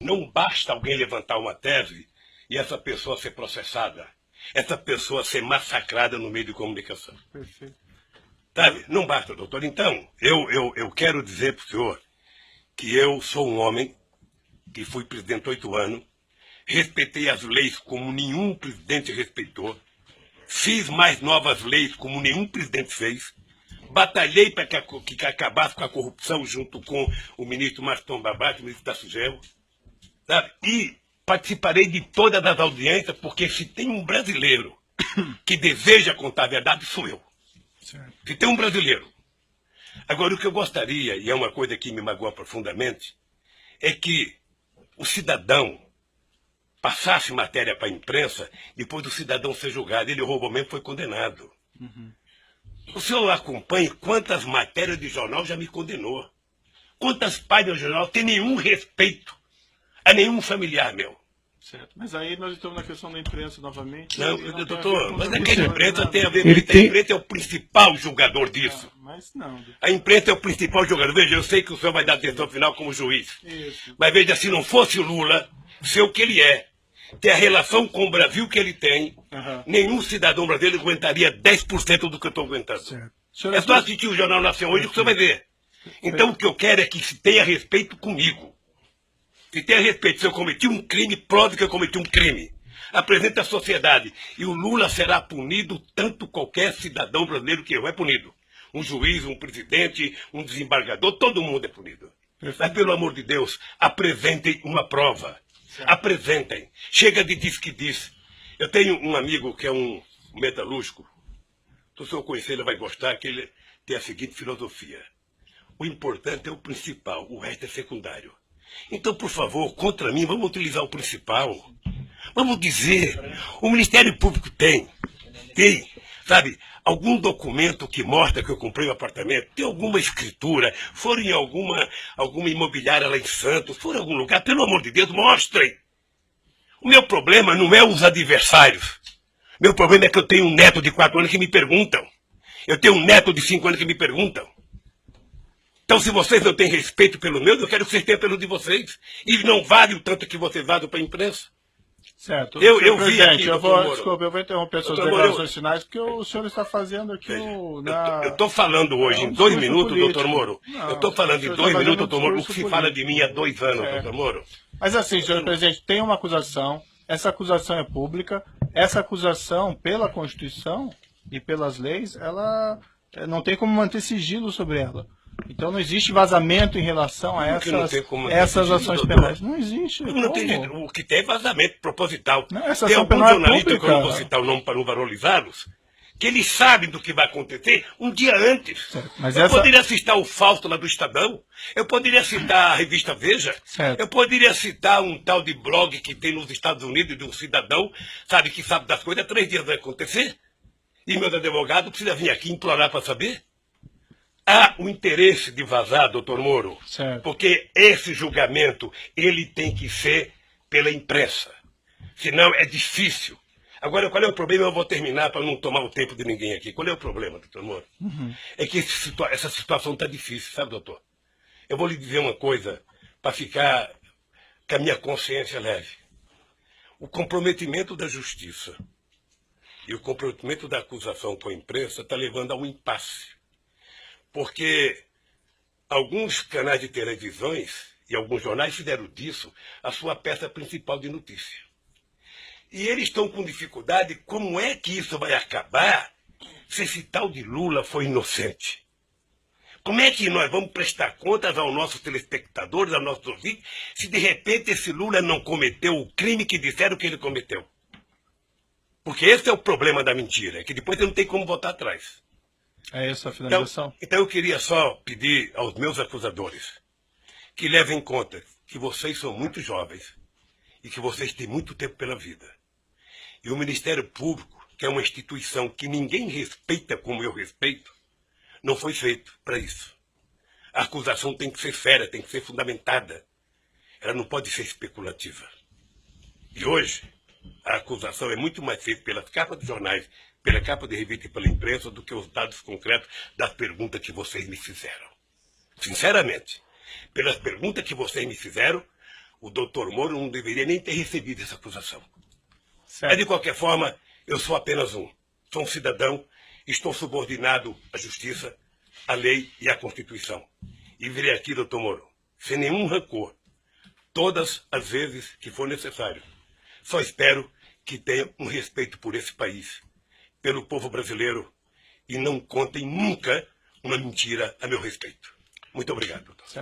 não basta alguém levantar uma tese e essa pessoa ser processada, essa pessoa ser massacrada no meio de comunicação. Perfeito. Sabe? Não basta, doutor. Então, eu quero dizer para o senhor que eu sou um homem que fui presidente 8 anos, respeitei as leis como nenhum presidente respeitou, fiz mais novas leis como nenhum presidente fez, batalhei para que acabasse com a corrupção junto com o ministro Maston Babate, o ministro da Sugel, sabe? E participarei de todas as audiências, porque se tem um brasileiro que deseja contar a verdade, sou eu. Certo. Se tem um brasileiro. Agora, o que eu gostaria, e é uma coisa que me magoa profundamente, é que o cidadão passasse matéria para a imprensa, depois do cidadão ser julgado. Ele roubou mesmo, foi condenado. Uhum. O senhor acompanha quantas matérias de jornal já me condenou. Quantas páginas de jornal tem nenhum respeito a nenhum familiar meu. Certo. Mas aí nós estamos na questão da imprensa novamente. Não, doutor, mas é que a imprensa tem a ver Ele com... tem- A imprensa é o principal julgador disso. Mas não. doutor. A imprensa é o principal julgador. Veja, eu sei que o senhor vai dar atenção final como juiz. Isso. Mas veja, se não fosse o Lula, ser o que ele é, ter a relação com o Brasil que ele tem, Aham. nenhum cidadão brasileiro aguentaria 10% do que eu estou aguentando. Certo. Senhor, É só assistir o Jornal Nacional hoje que você vai ver. Então o que eu quero é que se tenha respeito comigo. Se tenha respeito. Se eu cometi um crime, prove que eu cometi um crime. Apresente à sociedade. E o Lula será punido tanto qualquer cidadão brasileiro que eu é punido. Um juiz, um presidente, um desembargador, todo mundo é punido. Mas pelo amor de Deus, apresentem uma prova. Apresentem. Chega de diz que diz. Eu tenho um amigo que é um metalúrgico. Se o senhor conhecer, ele vai gostar, que ele tem a seguinte filosofia. O importante é o principal, o resto é secundário. Então, por favor, contra mim, vamos utilizar o principal. Vamos dizer, o Ministério Público tem, sabe, algum documento que mostra que eu comprei um apartamento, tem alguma escritura, foram em alguma imobiliária lá em Santos, foram em algum lugar, pelo amor de Deus, mostrem. O meu problema não é os adversários. Meu problema é que eu tenho um neto de 4 anos que me perguntam. Eu tenho um neto de 5 anos que me perguntam. Então, se vocês não têm respeito pelo meu, eu quero que vocês tenham pelo de vocês. E não vale o tanto que vocês vazam para a imprensa. Certo. Eu Senhor vi presidente, aqui, eu doutor vou, Moro. desculpa, eu vou interromper suas Doutor Moro, declarações finais, porque o senhor está fazendo aqui o... Eu estou falando hoje em 2 minutos, político. doutor Moro. Não, eu estou falando o senhor em 2 está minutos, fazendo doutor Moro, o que discurso se fala político. de mim há 2 anos, É. doutor Moro. Mas assim, senhor presidente, tem uma acusação, essa acusação é pública, essa acusação, pela Constituição e pelas leis, ela não tem como manter sigilo sobre ela. Então não existe vazamento em relação a que não essas, tem como manter essas sigilo, ações doutor? penais. Não existe. Não tem como? jeito. O que tem é vazamento proposital. Não, essa Tem ação alguns penal é jornalistas, que eu pública. não vou citar o nome para não valorizá-los, que eles sabem do que vai acontecer um dia antes. Certo, mas eu essa- poderia citar o Fausto lá do Estadão, eu poderia citar a revista Veja, Certo. eu poderia citar um tal de blog que tem nos Estados Unidos de um cidadão, sabe, que sabe das coisas, 3 dias vai acontecer, e meus advogados precisam vir aqui implorar para saber. Há o interesse de vazar, doutor Moro, Certo. porque esse julgamento ele tem que ser pela imprensa. Senão é difícil. Agora, qual é o problema? Eu vou terminar para não tomar o tempo de ninguém aqui. Qual é o problema, doutor Moro? É que essa situação está difícil, sabe, doutor? Eu vou lhe dizer uma coisa para ficar com a minha consciência leve. O comprometimento da justiça e o comprometimento da acusação com a imprensa está levando a um impasse. Porque alguns canais de televisões e alguns jornais fizeram disso a sua peça principal de notícia. E eles estão com dificuldade, como é que isso vai acabar se esse tal de Lula foi inocente? Como é que nós vamos prestar contas aos nossos telespectadores, aos nossos ouvintes, se de repente esse Lula não cometeu o crime que disseram que ele cometeu? Porque esse é o problema da mentira, que depois você não tem como voltar atrás. É essa a finalização? Então eu queria só pedir aos meus acusadores que levem em conta que vocês são muito jovens e que vocês têm muito tempo pela vida. E o Ministério Público, que é uma instituição que ninguém respeita como eu respeito, não foi feito para isso. A acusação tem que ser séria, tem que ser fundamentada. Ela não pode ser especulativa. E hoje, a acusação é muito mais feita pelas capas de jornais, pela capa de revista e pela imprensa, do que os dados concretos das perguntas que vocês me fizeram. Sinceramente, pelas perguntas que vocês me fizeram, o doutor Moro não deveria nem ter recebido essa acusação. Certo. Mas, de qualquer forma, eu sou apenas sou um cidadão, estou subordinado à justiça, à lei e à Constituição. E virei aqui, doutor Moro, sem nenhum rancor, todas as vezes que for necessário. Só espero que tenha um respeito por esse país, pelo povo brasileiro, e não contem nunca uma mentira a meu respeito. Muito obrigado, doutor.